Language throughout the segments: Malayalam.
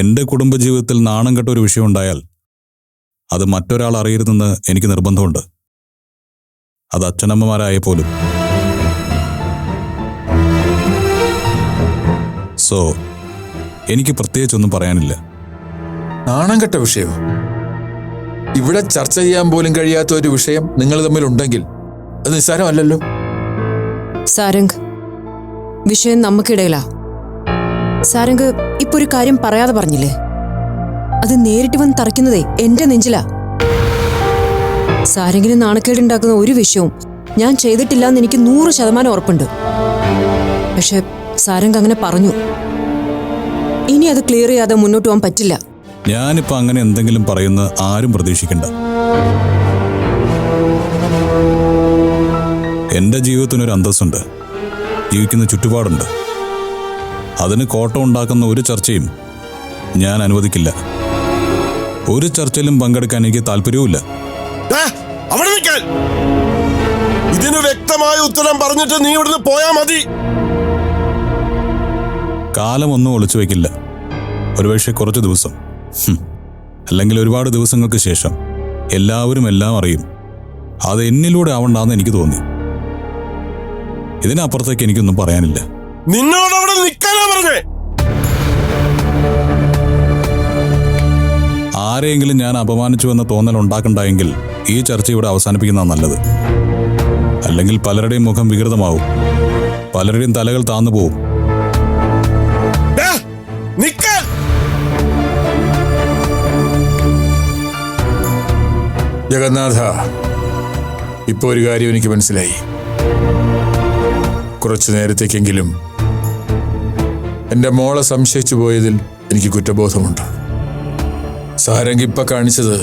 എൻ്റെ കുടുംബജീവിതത്തിൽ നാണം കെട്ട ഒരു വിഷയം ഉണ്ടായാൽ അത് മറ്റൊരാൾ അറിയരുതെന്ന് എനിക്ക് നിർബന്ധമുണ്ട്. അത് അച്ഛനമ്മമാരായ പോലും. സോ എനിക്ക് പ്രത്യേകിച്ചൊന്നും പറയാനില്ല. നാണം കെട്ട വിഷയമോ? ഇവിടെ ചർച്ച ചെയ്യാൻ പോലും കഴിയാത്ത ഒരു വിഷയം നിങ്ങൾ തമ്മിലുണ്ടെങ്കിൽ അത് നിസ്സാരമല്ലല്ലോ. സാരംഗ്, വിഷയം നമുക്കിടയിലാ. സാരംഗ് ഇപ്പൊ ഒരു കാര്യം പറയാതെ പറഞ്ഞില്ലേ, അത് നേരിട്ട് വന്ന് തറയ്ക്കുന്നതേ എന്റെ നെഞ്ചിലാ. സാരംഗിന് നാണക്കേടുണ്ടാക്കുന്ന ഒരു വിഷയവും ഞാൻ ചെയ്തിട്ടില്ല എന്ന് എനിക്ക് 100% ഉറപ്പുണ്ട്. പക്ഷെ സാരംഗ് അങ്ങനെ പറഞ്ഞു. ഇനി അത് ക്ലിയർ ചെയ്യാതെ മുന്നോട്ട് പോകാൻ പറ്റില്ല. ഞാനിപ്പോ അങ്ങനെ എന്തെങ്കിലും പറയുന്ന ആരും പ്രതീക്ഷിക്കണ്ട. എന്റെ ജീവിതത്തിനൊരു അന്തസ്സുണ്ട്, ജീവിക്കുന്ന ചുറ്റുപാടുണ്ട്. അതിന് കോട്ടം ഉണ്ടാക്കുന്ന ഒരു ചർച്ചയും ഞാൻ അനുവദിക്കില്ല. ഒരു ചർച്ചയിലും പങ്കെടുക്കാൻ എനിക്ക് താല്പര്യവുമില്ല. ഇതിന് വ്യക്തമായ ഉത്തരം പറഞ്ഞിട്ട് നീ ഇവിടുന്ന് പോയാ മതി. കാലമൊന്നും ഒളിച്ചു വയ്ക്കില്ല. ഒരുപക്ഷെ കുറച്ച് ദിവസം, അല്ലെങ്കിൽ ഒരുപാട് ദിവസങ്ങൾക്ക് ശേഷം എല്ലാവരും എല്ലാം അറിയും. അത് എന്നിലൂടെ ആവണ്ടെന്ന് എനിക്ക് തോന്നി. ഇതിനപ്പുറത്തേക്ക് എനിക്കൊന്നും പറയാനില്ല. നിന്നോട് അവിടെ നിൽക്കാനാ പറഞ്ഞേ. ആരെയെങ്കിലും ഞാൻ അപമാനിച്ചു എന്ന തോന്നൽ ഉണ്ടാക്കണ്ടായെങ്കിൽ ഈ ചർച്ച ഇവിടെ അവസാനിപ്പിക്കുന്നതാണ് നല്ലത്. അല്ലെങ്കിൽ പലരുടെയും മുഖം വികൃതമാവും, പലരുടെയും തലകൾ താന്നു പോവും. ജഗന്നാഥ, ഇപ്പൊ ഒരു കാര്യം എനിക്ക് മനസ്സിലായി. കുറച്ചു നേരത്തേക്കെങ്കിലും എൻ്റെ മോളെ സംശയിച്ചു പോയതിൽ എനിക്ക് കുറ്റബോധമുണ്ട്. സാരംഗ് ഇപ്പൊ കാണിച്ചത്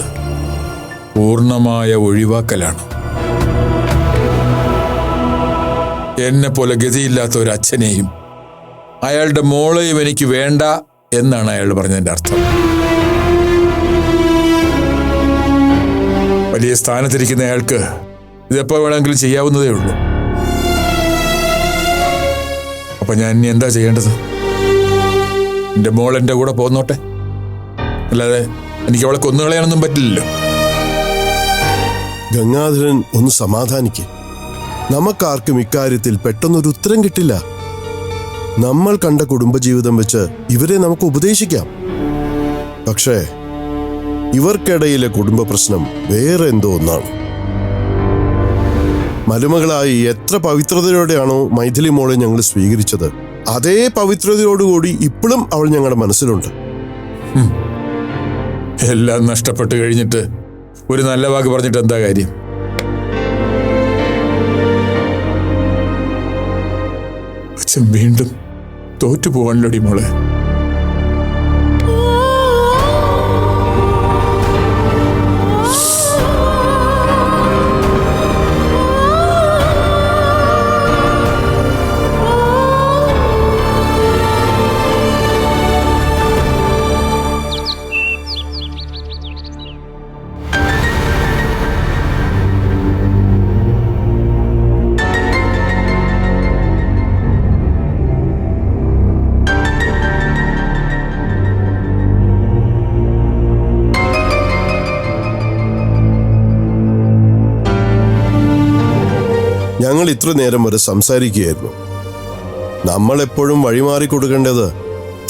പൂർണ്ണമായ ഒഴിവാക്കലാണ്. എന്നെ പോലെ ഗതിയില്ലാത്ത ഒരു അച്ഛനെയും അയാളുടെ മോളെയും എനിക്ക് വേണ്ട എന്നാണ് അയാൾ പറഞ്ഞതിൻ്റെ അർത്ഥം. വലിയ സ്ഥാനത്തിരിക്കുന്ന അയാൾക്ക് ഇതെപ്പോ വേണമെങ്കിലും ചെയ്യാവുന്നതേ ഉള്ളൂ. അപ്പൊ ഞാൻ ഇനി എന്താ ചെയ്യേണ്ടത്? എൻ്റെ മോൾ എൻ്റെ കൂടെ പോന്നോട്ടെ, അല്ലാതെ എനിക്ക് അവളെ കൊന്നുകളയാനൊന്നും പറ്റില്ലല്ലോ. ഗംഗാധരൻ ഒന്ന് സമാധാനിക്ക്. നമുക്കാർക്കും ഇക്കാര്യത്തിൽ പെട്ടെന്നൊരു ഉത്തരം കിട്ടില്ല. നമ്മൾ കണ്ട കുടുംബജീവിതം വെച്ച് ഇവരെ നമുക്ക് ഉപദേശിക്കാം. പക്ഷേ ഇവർക്കിടയിലെ കുടുംബ പ്രശ്നം വേറെ എന്തോ ഒന്നാണ്. മരുമകളായി എത്ര പവിത്രതയോടെയാണോ മൈഥിലി മോളെ ഞങ്ങൾ സ്വീകരിച്ചത്, അതേ പവിത്രതയോടുകൂടി ഇപ്പോഴും അവൾ ഞങ്ങളുടെ മനസ്സിലുണ്ട്. എല്ലാം നഷ്ടപ്പെട്ടു കഴിഞ്ഞിട്ട് ഒരു നല്ല വാക്ക് പറഞ്ഞിട്ട് എന്താ കാര്യം? അച്ഛൻ വീണ്ടും തോറ്റു പോവാണല്ലോടി മോളെ. ഞങ്ങൾ ഇത്ര നേരം വരെ സംസാരിക്കുകയായിരുന്നു. നമ്മളെപ്പോഴും വഴിമാറി കൊടുക്കേണ്ടത്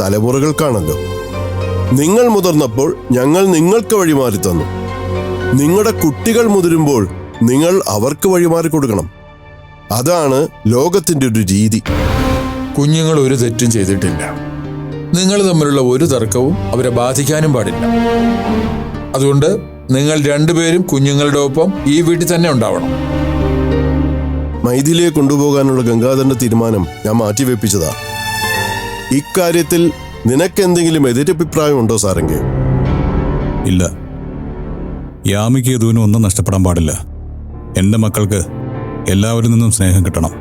തലമുറകൾക്കാണല്ലോ. നിങ്ങൾ മുതിർന്നപ്പോൾ ഞങ്ങൾ നിങ്ങൾക്ക് വഴിമാറി തന്നു. നിങ്ങളുടെ കുട്ടികൾ മുതിരുമ്പോൾ നിങ്ങൾ അവർക്ക് വഴിമാറി കൊടുക്കണം. അതാണ് ലോകത്തിന്റെ ഒരു രീതി. കുഞ്ഞുങ്ങൾ ഒരു തെറ്റും ചെയ്തിട്ടില്ല. നിങ്ങൾ തമ്മിലുള്ള ഒരു തർക്കവും അവരെ ബാധിക്കാനും പാടില്ല. അതുകൊണ്ട് നിങ്ങൾ രണ്ടുപേരും കുഞ്ഞുങ്ങളുടെ ഒപ്പം ഈ വീട്ടിൽ തന്നെ ഉണ്ടാവണം. മൈഥിലിയെ കൊണ്ടുപോകാനുള്ള ഗംഗാധരന്റെ തീരുമാനം ഞാൻ മാറ്റിവെപ്പിച്ചതാ. ഇക്കാര്യത്തിൽ നിനക്കെന്തെങ്കിലും എതിരഭിപ്രായമുണ്ടോ സാരംഗേ? ഇല്ല. യാമിക്ക് യദുവിനും ഒന്നും നഷ്ടപ്പെടാൻ പാടില്ല. എൻ്റെ മക്കൾക്ക് എല്ലാവരിൽ നിന്നും സ്നേഹം കിട്ടണം.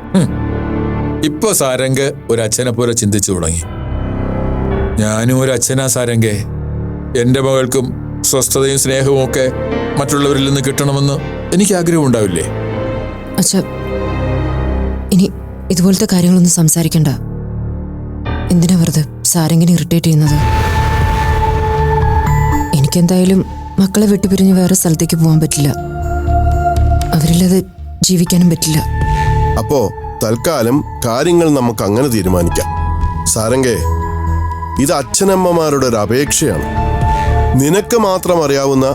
ഇപ്പൊ സാരംഗ് ഒരു അച്ഛനെ പോലെ ചിന്തിച്ചു തുടങ്ങി. ഞാനും ഒരു അച്ഛനാ സാരംഗേ. എൻ്റെ മകൾക്കും സ്വസ്ഥതയും സ്നേഹവും ഒക്കെ മറ്റുള്ളവരിൽ നിന്ന് കിട്ടണമെന്ന് എനിക്ക് ആഗ്രഹം ഉണ്ടാവില്ലേ? അച്ഛാ, ഇനി ഇതുപോലത്തെ കാര്യങ്ങളൊന്നും സംസാരിക്കണ്ട. എന്തിനാ വെറുതെ സാരംഗിനെ ഇറിറ്റേറ്റ് ചെയ്യുന്നത്? എനിക്കെന്തായാലും മക്കളെ വിട്ടുപിരിഞ്ഞ് വേറെ സ്ഥലത്തേക്ക് പോകാൻ പറ്റില്ല. അവരില്ലാതെ ജീവിക്കാനും പറ്റില്ല. അപ്പോ തൽക്കാലം കാര്യങ്ങൾ നമുക്ക് അങ്ങനെ തീരുമാനിക്കാം. സാരംഗേ, ഇത് അച്ഛനമ്മമാരുടെ ഒരു അപേക്ഷയാണ്. നിനക്ക് മാത്രം അറിയാവുന്ന,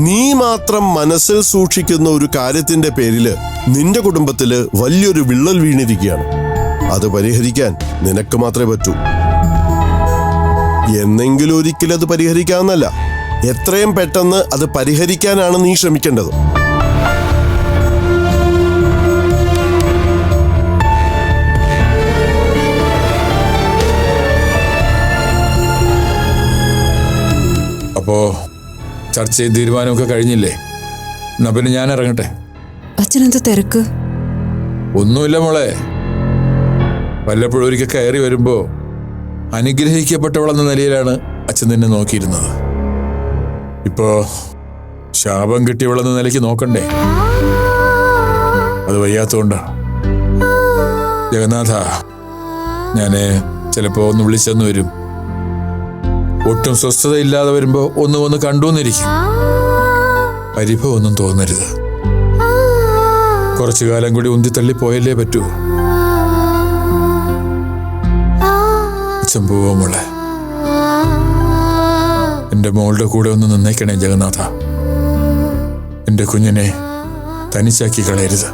നീ മാത്രം മനസ്സിൽ സൂക്ഷിക്കുന്ന ഒരു കാര്യത്തിന്റെ പേരില് നിന്റെ കുടുംബത്തില് വലിയൊരു വിള്ളൽ വീണിരിക്കുകയാണ്. അത് പരിഹരിക്കാൻ നിനക്ക് മാത്രമേ പറ്റൂ. എന്നെങ്കിലും ഒരിക്കലും അത് പരിഹരിക്കാവുന്നല്ല. എത്രയും പെട്ടെന്ന് അത് പരിഹരിക്കാനാണ് നീ ശ്രമിക്കേണ്ടത്. അപ്പോ ചർച്ചയും തീരുമാനമൊക്കെ കഴിഞ്ഞില്ലേ? എന്നാ പിന്നെ ഞാൻ ഇറങ്ങട്ടെ. അച്ഛനെന്താ തിരക്ക്? ഒന്നുമില്ല മോളെ, വല്ലപ്പോഴും ഒരിക്കൽ കയറി വരുമ്പോ അനുഗ്രഹിക്കപ്പെട്ടവളെന്ന നിലയിലാണ് അച്ഛൻ നിന്നെ നോക്കിയിരുന്നത്. ഇപ്പോ ശാപം കിട്ടിയവളെന്ന നിലയ്ക്ക് നോക്കണ്ടേ? അത് വയ്യാത്തോണ്ടാ. ജഗന്നാഥ, ഞാന് ചിലപ്പോ ഒന്ന് വിളിച്ചെന്ന് വരും. ഒട്ടും സ്വസ്ഥതയില്ലാതെ വരുമ്പോ ഒന്ന് കണ്ടുവന്നിരിക്കും. പരിഭവമൊന്നും തോന്നരുത്. കുറച്ചു കാലം കൂടി ഉന്തിത്തള്ളി പോയല്ലേ പറ്റൂ. അച്ഛൻ പോവാ മോളെ. എന്റെ മോളുടെ കൂടെ ഒന്ന് നിന്നേക്കണേ ജഗന്നാഥ. എന്റെ കുഞ്ഞിനെ തനിച്ചാക്കി കളയരുത്.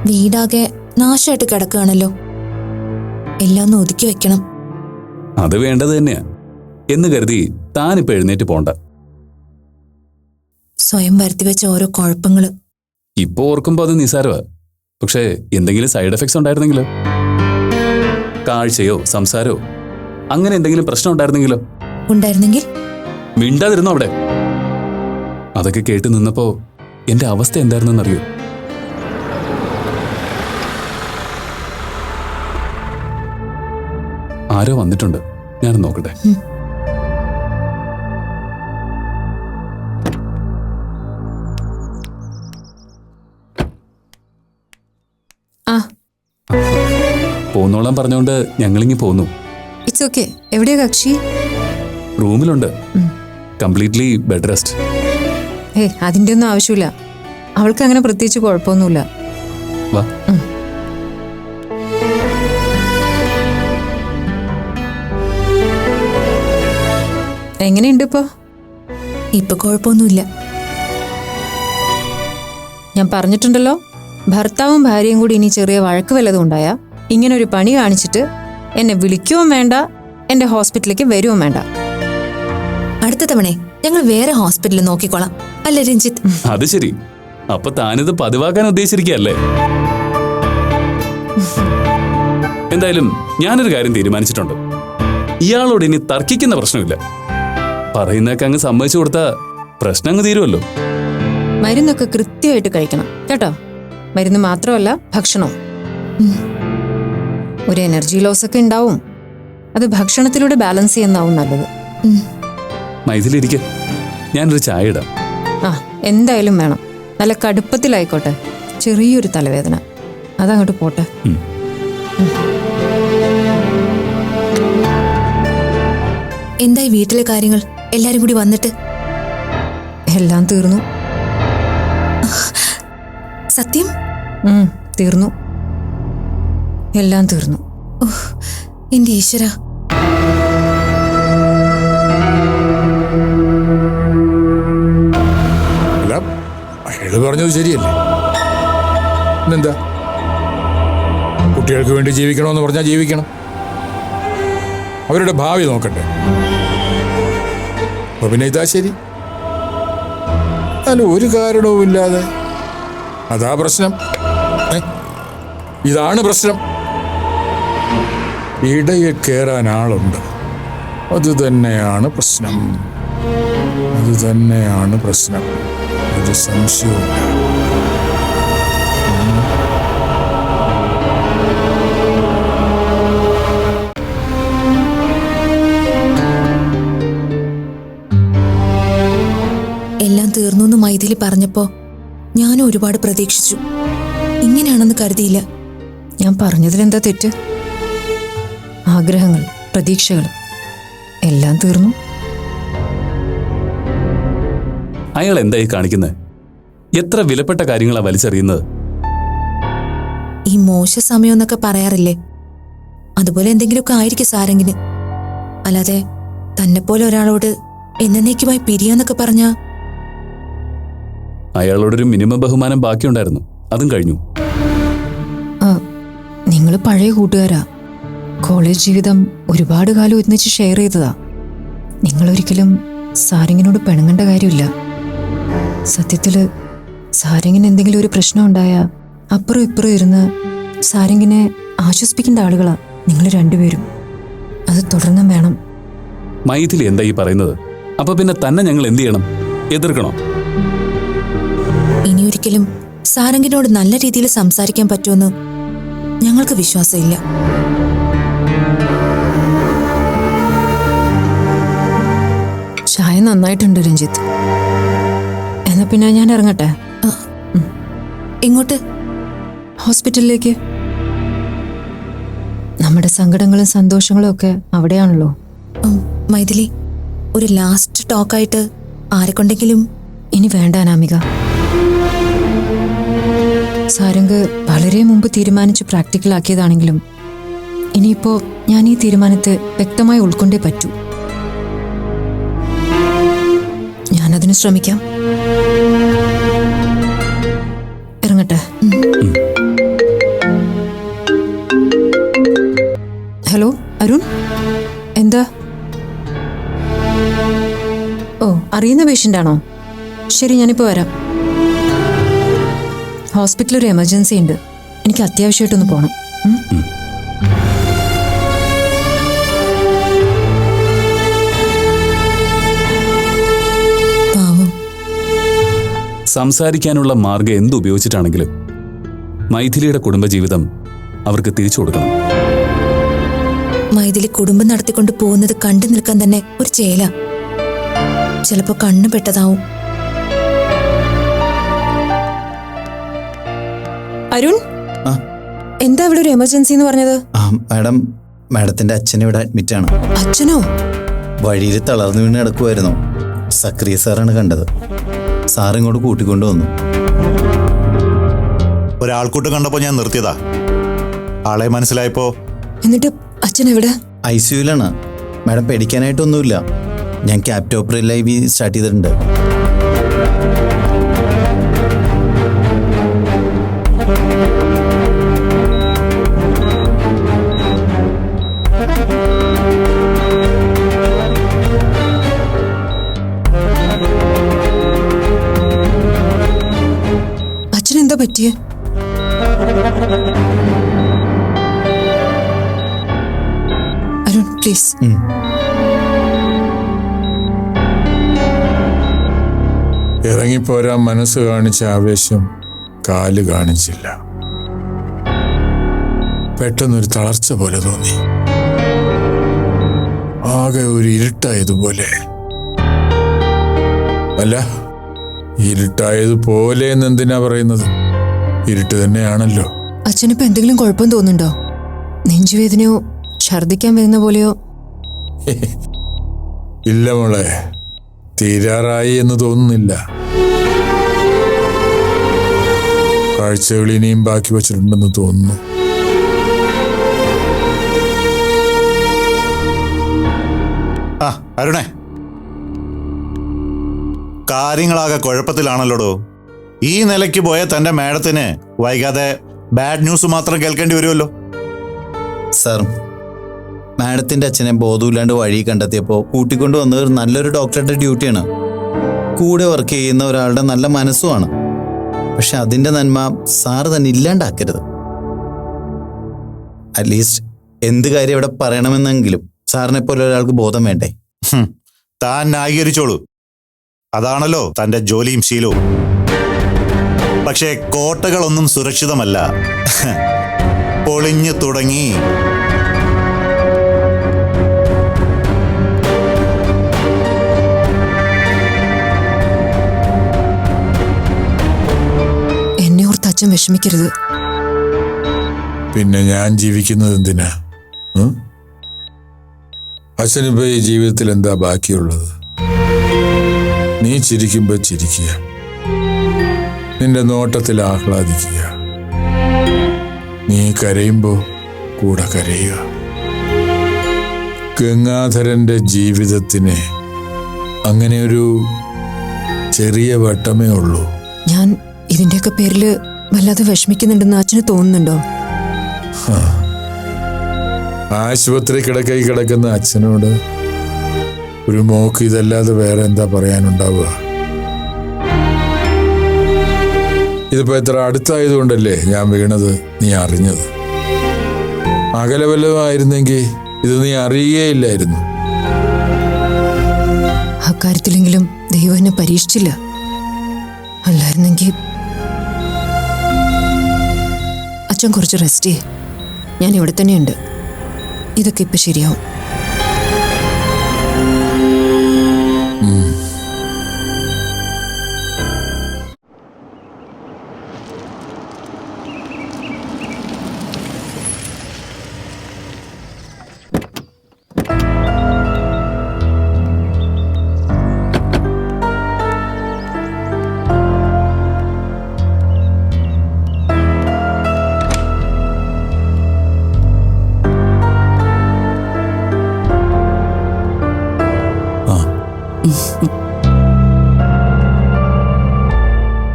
വീടാകെ നാശമായിട്ട് കിടക്കുകയാണല്ലോ. എല്ലാം ഒന്ന് ഒതുക്കി വെക്കണം. അത് വേണ്ടത് തന്നെയാ എന്ന് കരുതി താനിപ്പോ എഴുന്നേറ്റ് പോണ്ട. സ്വയം വരുത്തിവെച്ച ഓരോ കുഴപ്പങ്ങള് ഇപ്പൊ ഓർക്കുമ്പോ അത് നിസാരമാ. പക്ഷേ എന്തെങ്കിലും സൈഡ് എഫക്ട്സ് ഉണ്ടായിരുന്നെങ്കിലോ? കാഴ്ചയോ സംസാരമോ അങ്ങനെ എന്തെങ്കിലും പ്രശ്നം ഉണ്ടായിരുന്നെങ്കിലോ? ഉണ്ടായിരുന്നെങ്കിൽ മിണ്ടാതിരുന്നോ അവിടെ? അതൊക്കെ കേട്ട് നിന്നപ്പോ എന്റെ അവസ്ഥ എന്തായിരുന്നെന്നറിയോ? ആരോ വന്നിട്ടുണ്ട്, ഞാനൊന്ന് നോക്കട്ടെ. പോന്നോളാൻ പറഞ്ഞോണ്ട് ഞങ്ങളിങ്ങി പോന്നു. It's okay. എവിടെയാ കക്ഷി? റൂമിലുണ്ട്, കംപ്ലീറ്റ്ലി ബെഡ് റെസ്റ്റ്. അതിന്റെ ഒന്നും ആവശ്യമില്ല. അവൾക്ക് അങ്ങനെ പ്രത്യേകിച്ച് കുഴപ്പമൊന്നുമില്ല. വാ. എങ്ങനെയുണ്ട് ഇപ്പൊ കുഴപ്പമൊന്നുമില്ല. ഞാൻ പറഞ്ഞിട്ടുണ്ടല്ലോ, ഭർത്താവും ഭാര്യയും കൂടി ഇനി ചെറിയ വഴക്ക് വല്ലതും ഉണ്ടായാ ഇങ്ങനൊരു പണി കാണിച്ചിട്ട് എന്നെ വിളിക്കുകയും വേണ്ട, എന്റെ ഹോസ്പിറ്റലിലേക്ക് വരുകയും വേണ്ട. അടുത്ത തവണ ഞങ്ങൾ വേറെ ഹോസ്പിറ്റലിൽ നോക്കിക്കോളാം, അല്ലേ രഞ്ജിത്ത്? അത് ശരി. അപ്പൊ താനിത് പതിവാക്കാൻ ഉദ്ദേശിച്ചിരിക്കുകയല്ലേ? എന്തായാലും ഞാനൊരു കാര്യം തീരുമാനിച്ചിട്ടുണ്ട്. ഇയാളോട് ഇനി തർക്കിക്കുന്ന പ്രശ്നമില്ല. പറയുന്നതൊക്കെ അങ്ങ് സമ്മതിച്ചു കൊടുത്താ പ്രശ്നം അങ്ങ് തീരുമല്ലോ. മരുന്നൊക്കെ കൃത്യമായിട്ട് കഴിക്കണം കേട്ടോ. മരുന്ന് മാത്രമല്ല, ഭക്ഷണവും. ഒരു എനർജി ലോസ് ഒക്കെ ഉണ്ടാവും. അത് ഭക്ഷണത്തിലൂടെ ബാലൻസ് ചെയ്യുന്നതാവും നല്ലത്. മൈഥിലിരിക്കെ, ഞാനൊരു ചായ ഇടാം. എന്തായാലും വേണം. നല്ല കടുപ്പത്തിലായിക്കോട്ടെ. ചെറിയൊരു തലവേദന, അതങ്ങോട്ട് പോട്ടെ. എന്തായി വീട്ടിലെ കാര്യങ്ങൾ? എല്ലാരും കൂടി വന്നിട്ട് എല്ലാം തീർന്നു. സത്യം? തീർന്നു, എല്ലാം തീർന്നു. എന്റെ ഈശ്വര. അല്ല, അയാള് പറഞ്ഞത് ശരിയല്ലേ? എന്താ, കുട്ടികൾക്ക് വേണ്ടി ജീവിക്കണമെന്ന് പറഞ്ഞാൽ ജീവിക്കണം. അവരുടെ ഭാവി നോക്കട്ടെ. അപ്പൊ പിന്നെ ഇതാ ശരി. അല്ല, ഒരു കാരണവുമില്ലാതെ. അതാ പ്രശ്നം. ഇതാണ് പ്രശ്നം. ഇടയിൽ കയറാൻ ആളുണ്ട്. അത് തന്നെയാണ് പ്രശ്നം. അത് തന്നെയാണ് പ്രശ്നം. ഒരു സംശയവുമില്ല. എല്ലാം തീർന്നു എന്ന് മൈഥിലി പറഞ്ഞപ്പോ ഞാനും ഒരുപാട് പ്രതീക്ഷിച്ചു. ഇങ്ങനെയാണെന്ന് കരുതിയില്ല. ഞാൻ പറഞ്ഞതിലെന്താ തെറ്റ്? ആഗ്രഹങ്ങൾ, പ്രതീക്ഷകൾ എല്ലാം തീർന്നു. അയാൾ എന്തായി കാണിക്കുന്നത്? എത്ര വിലപ്പെട്ട കാര്യങ്ങളാ വലിച്ചെറിയുന്നത്. ഈ മോശ സമയം എന്നൊക്കെ പറയാറില്ലേ, അതുപോലെ എന്തെങ്കിലുമൊക്കെ ആയിരിക്കും സാരംഗിന്. അല്ലാതെ തന്നെപ്പോലെ ഒരാളോട് എന്നേക്കുമായി പിരിയാന്നൊക്കെ പറഞ്ഞാ. അയാളോടൊരു മിനിമം ബഹുമാനം ബാക്കിയുണ്ടായിരുന്നു, അതും കഴിഞ്ഞു. നിങ്ങൾ പഴയ കൂട്ടുകാരാ. കോളേജ് ജീവിതം ഒരുപാട് കാലം ഒന്നിച്ച് ഷെയർ ചെയ്തതാ. നിങ്ങളൊരിക്കലും സാരംഗിനോട് പിണങ്ങേണ്ട കാര്യമില്ല. സത്യത്തില് സാരംഗിന് എന്തെങ്കിലും ഒരു പ്രശ്നം ഉണ്ടായാ അപ്പുറം ഇപ്പുറം ഇരുന്ന് സാരംഗിനെ ആശ്വസിപ്പിക്കേണ്ട ആളുകളാ നിങ്ങൾ രണ്ടുപേരും. അത് തുടർന്നും വേണം. മൈഥിലി എന്താ ഈ പറയുന്നത്? അപ്പൊ പിന്നെ തന്നെ ഞങ്ങൾ എന്ത് ചെയ്യണം? എതിർക്കണോ? ഇനിയൊരിക്കലും സാരംഗിനോട് നല്ല രീതിയിൽ സംസാരിക്കാൻ പറ്റുമെന്ന് ഞങ്ങൾക്ക് വിശ്വാസമില്ല. ചായ നന്നായിട്ടുണ്ട് രഞ്ജിത്ത്. എന്നാ പിന്നെ ഞാൻ ഇറങ്ങട്ടെ. ഇങ്ങോട്ട് ഹോസ്പിറ്റലിലേക്ക്. നമ്മുടെ സങ്കടങ്ങളും സന്തോഷങ്ങളും ഒക്കെ അവിടെയാണല്ലോ. മൈഥിലി, ഒരു ലാസ്റ്റ് ടോക്കായിട്ട് ആരെക്കൊണ്ടെങ്കിലും. ഇനി വേണ്ട അനാമിക. സാരംഗ് വളരെ മുമ്പ് തീരുമാനിച്ച് പ്രാക്ടിക്കലാക്കിയതാണെങ്കിലും ഇനിയിപ്പോ ഞാൻ ഈ തീരുമാനത്തെ വ്യക്തമായി ഉൾക്കൊണ്ടേ പറ്റൂ. ഞാനതിന് ശ്രമിക്കാം. ഇറങ്ങട്ടെ. ഹലോ അരുൺ, എന്താ? ഓ, അറിയുന്ന പേഷ്യൻ്റ് ആണോ? ശരി, ഞാനിപ്പോൾ വരാം. ഹോസ്പിറ്റലിൽ ഒരു എമർജൻസി ഉണ്ട്. എനിക്ക് അത്യാവശ്യമായിട്ടൊന്ന് പോകണം. സംസാരിക്കാനുള്ള മാർഗം എന്തുപയോഗിച്ചിട്ടാണെങ്കിലും മൈഥിലിയുടെ കുടുംബജീവിതം അവർക്ക് തിരിച്ചു കൊടുക്കണം. മൈഥിലി കുടുംബം നടത്തിക്കൊണ്ട് പോകുന്നത് കണ്ടു നിൽക്കാൻ തന്നെ ഒരു ചേല. ചിലപ്പോ കണ്ണു പെട്ടതാവും. അരുൺ, എന്താ ഇവിടെ ഒരു എമർജൻസി എന്ന് പറഞ്ഞത്? മാഡം, മാഡത്തിന്റെ അച്ഛൻ ഇവിടെ അഡ്മിറ്റ് ആണ്. അച്ഛനോ? വഴിയിൽ തളർന്നു വീണ് കിടക്കുമായിരുന്നു. സക്രിയ സാറാണ് കണ്ടത്. സാർ ഇങ്ങോട്ട് കൂട്ടിക്കൊണ്ടുവന്നു. ഒരാൾക്കൂട്ട് കണ്ടപ്പോ ഞാൻ നിർത്തിയതാ. ആളെ മനസ്സിലായപ്പോ. എന്നിട്ട് അച്ഛൻ എവിടെ? ICUലാണ്. മാഡം പേടിക്കാനായിട്ടൊന്നുമില്ല. ഞാൻ ക്യാപ്റ്റോപ്രിൽ IV സ്റ്റാർട്ട് ചെയ്തിട്ടുണ്ട്. അച്ഛനെന്താ പറ്റിയേ? അരുൺ പ്ലീസ്. ഇറങ്ങിപ്പോരാൻ മനസ്സ് കാണിച്ച ആവേശം കാല് കാണിച്ചില്ല. പെട്ടെന്നൊരു തളർച്ച പോലെ തോന്നി. ആകെ ഒരു ഇരുട്ടായതുപോലെ. അല്ല, ഇരുട്ടായതുപോലെ എന്നെന്തിനാ പറയുന്നത്? ഇരുട്ട് തന്നെയാണല്ലോ. അച്ഛനിപ്പോ എന്തെങ്കിലും കുഴപ്പം തോന്നുന്നുണ്ടോ? നെഞ്ചുവേദനയോ ഛർദിക്കാൻ വരുന്ന പോലെയോ? ഇല്ല മോളെ, തീരാറായി എന്ന് തോന്നുന്നില്ല. കാഴ്ചകൾ ഇനിയും ബാക്കി വച്ചിട്ടുണ്ടെന്ന് തോന്നുന്നു. ആ അരുണേ, കാര്യങ്ങളാകെ കുഴപ്പത്തിലാണല്ലോടോ. ഈ നിലയ്ക്ക് പോയ തന്റെ മാഡത്തിന് വൈകാതെ ബാഡ് ന്യൂസ് മാത്രം കേൾക്കേണ്ടി വരുമല്ലോ. സാർ, മാഡത്തിന്റെ അച്ഛനെ ബോധമില്ലാണ്ട് വഴി കണ്ടെത്തിയപ്പോൾ കൂട്ടിക്കൊണ്ടുവന്നത് നല്ലൊരു ഡോക്ടറുടെ ഡ്യൂട്ടിയാണ്. കൂടെ വർക്ക് ചെയ്യുന്ന ഒരാളുടെ നല്ല മനസ്സുമാണ്. പക്ഷെ അതിൻ്റെ നന്മ സാറ് തന്നെ ഇല്ലാണ്ടാക്കരുത്. അറ്റ്ലീസ്റ്റ് എന്ത് കാര്യം ഇവിടെ പറയണമെന്നെങ്കിലും സാറിനെ പോലെ ഒരാൾക്ക് ബോധം വേണ്ടേ? താൻ ന്യായീകരിച്ചോളൂ. അതാണല്ലോ തന്റെ ജോലിയും ശീലവും. പക്ഷേ കോട്ടകളൊന്നും സുരക്ഷിതമല്ല. പൊളിഞ്ഞു തുടങ്ങി. എന്നെ ഓർത്ത് അച്ഛൻ വിഷമിക്കരുത്. പിന്നെ ഞാൻ ജീവിക്കുന്നത് എന്തിനാ? അച്ഛനിപ്പോ ഈ ജീവിതത്തിൽ എന്താ ബാക്കിയുള്ളത്? നീ ചിരിക്കുമ്പോ ചിരിക്കുക, നിന്റെ നോട്ടത്തിൽ ആഹ്ലാദിക്കുക, നീ കരയുമ്പോ കൂടെ കരയുക. ഗംഗാധരന്റെ ജീവിതത്തിന് അങ്ങനെ ഒരു ചെറിയ വട്ടമേ ഉള്ളൂ. ഞാൻ ഇതിന്റെയൊക്കെ പേരില് വല്ലാതെ വിഷമിക്കുന്നുണ്ടെന്ന് അച്ഛന് തോന്നുന്നുണ്ടോ? ആശുപത്രി കിടക്കയിൽ കിടക്കുന്ന അച്ഛനോട് ഒരു മോക്ക് ഇതല്ലാതെ വേറെ എന്താ പറയാനുണ്ടാവുക? ഇതിപ്പോ എത്ര അടുത്തായതുകൊണ്ടല്ലേ ഞാൻ വീണത് നീ അറിഞ്ഞത്. അകലെ വല്ലതുമായിരുന്നെങ്കിൽ ഇത് നീ അറിയുകയില്ലായിരുന്നു. അക്കാര്യത്തിലെങ്കിലും ദൈവം എന്നെ പരീക്ഷിച്ചില്ല. അല്ലായിരുന്നെങ്കിൽ അച്ഛൻ കുറച്ച് റെസ്റ്റ് ചെയ്യ്. ഞാൻ ഇവിടെ തന്നെയുണ്ട്. ഇതൊക്കെ ഇപ്പൊ ശരിയാവും.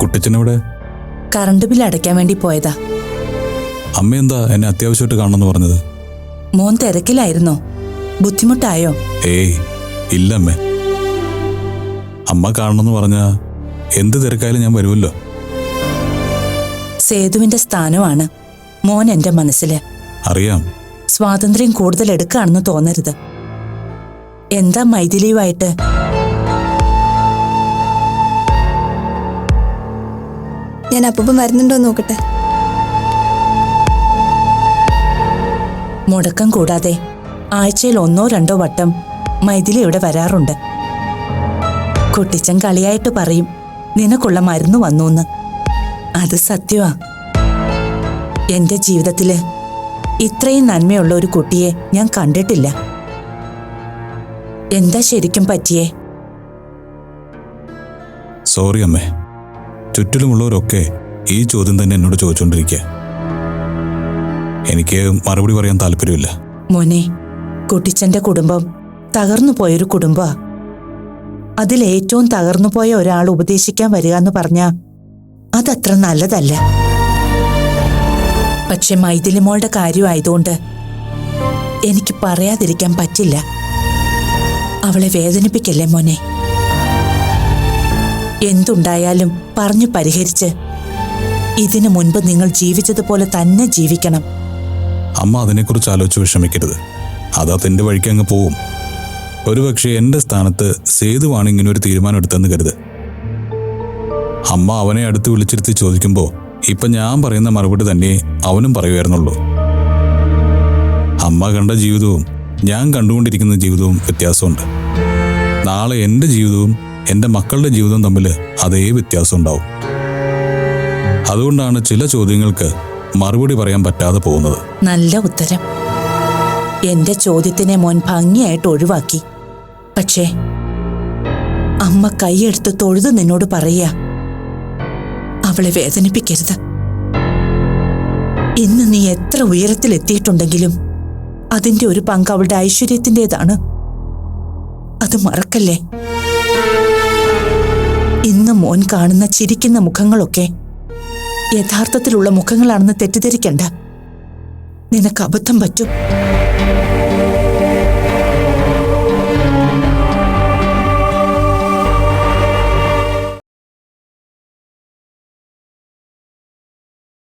കുട്ടിച്ചനെവിടെ? കറണ്ട് ബില്ല് അടയ്ക്കാൻ വേണ്ടി പോയതാ. അമ്മ എന്താ എന്നെ അത്യാവശ്യമായിട്ട് കാണണമെന്ന് പറഞ്ഞത്? മോൻ തിരക്കിലായിരുന്നോ? ബുദ്ധിമുട്ടായോ? ഏയ് ഇല്ല അമ്മേ. അമ്മ കാണണമെന്ന് പറഞ്ഞാ എന്ത് തിരക്കായാലും ഞാൻ വരുമല്ലോ. സേതുവിന്റെ സ്ഥാനമാണ് മോൻ എന്റെ മനസ്സില്. അറിയാം. സ്വാതന്ത്ര്യം കൂടുതൽ എടുക്കുകയാണെന്ന് തോന്നരുത്. എന്താ മൈഥിലിയുമായിട്ട്? ഞാൻ അപ്പം വരുന്നുണ്ടോ നോക്കട്ടെ. മുടക്കം കൂടാതെ ആഴ്ചയിൽ 1-2 വട്ടം മൈഥിലി ഇവിടെ വരാറുണ്ട്. കുട്ടിച്ചൻ കളിയായിട്ട് പറയും നിനക്കുള്ള മരുന്ന് വന്നൂന്ന്. അത് സത്യമാ. എന്റെ ജീവിതത്തില് ഇത്രയും നന്മയുള്ള ഒരു കുട്ടിയെ ഞാൻ കണ്ടിട്ടില്ല. എന്താ ശരിക്കും പറ്റിയേ? സോറി അമ്മേ. ചുറ്റിലുമുള്ളവരൊക്കെ ഈ ചോദ്യം തന്നെ എന്നോട് ചോദിച്ചുകൊണ്ടിരിക്കുക. എനിക്ക് മറുപടി പറയാൻ താല്പര്യമില്ല. മോനെ, കുട്ടിച്ചന്റെ കുടുംബം തകർന്നു പോയൊരു കുടുംബാ. അതിലേറ്റവും തകർന്നു പോയ ഒരാൾ ഉപദേശിക്കാൻ വരിക എന്ന് പറഞ്ഞാ അതത്ര നല്ലതല്ല. പക്ഷെ മൈഥിലി മോളുടെ കാര്യമായതുകൊണ്ട് എനിക്ക് പറയാതിരിക്കാൻ പറ്റില്ല. അവളെ വേദനിപ്പിക്കല്ലേ മോനെ. എന്തുണ്ടായാലും പറഞ്ഞു പരിഹരിച്ച് ഇതിനു മുൻപ് നിങ്ങൾ ജീവിച്ചതുപോലെ തന്നെ ജീവിക്കണം. അമ്മ അതിനെക്കുറിച്ച് ആലോചിച്ച് വിഷമിക്കരുത്. അത് അതിൻ്റെ വഴിക്ക് അങ്ങ് പോവും. ഒരുപക്ഷെ എൻ്റെ സ്ഥാനത്ത് സേതുവാണ് ഇങ്ങനെ ഒരു തീരുമാനം എടുത്തെന്ന് കരുത്. അമ്മ അവനെ അടുത്ത് വിളിച്ചിരുത്തി ചോദിക്കുമ്പോൾ ഇപ്പം ഞാൻ പറയുന്ന മറുപടി തന്നെ അവനും പറയുമായിരുന്നുള്ളൂ. അമ്മ കണ്ട ജീവിതവും ഞാൻ കണ്ടുകൊണ്ടിരിക്കുന്ന ജീവിതവും വ്യത്യാസമുണ്ട്. നാളെ എൻ്റെ ജീവിതവും എൻ്റെ മക്കളുടെ ജീവിതവും തമ്മിൽ അതേ വ്യത്യാസം ഉണ്ടാവും. അതുകൊണ്ടാണ് ചില ചോദ്യങ്ങൾക്ക് മറുപടി പറയാൻ പറ്റാതെ പോകുന്നത്. നല്ല ഉത്തരം. എന്റെ ചോദ്യത്തിനെ മോൻ ഭംഗിയായിട്ട് ഒഴിവാക്കി. പക്ഷേ അമ്മ കൈയെടുത്ത് തൊഴുത് നിന്നോട് പറയാ, അവളെ വേദനിപ്പിക്കരുത്. ഇന്ന് നീ എത്ര ഉയരത്തിലെത്തിയിട്ടുണ്ടെങ്കിലും അതിന്റെ ഒരു പങ്ക് അവളുടെ ഐശ്വര്യത്തിൻ്റെതാണ്. അത് മറക്കല്ലേ. ഇന്ന് മോൻ കാണുന്ന ചിരിക്കുന്ന മുഖങ്ങളൊക്കെ യഥാർത്ഥത്തിലുള്ള മുഖങ്ങളാണെന്ന് തെറ്റിദ്ധരിക്കണ്ട. നിനക്ക് അബദ്ധം പറ്റും.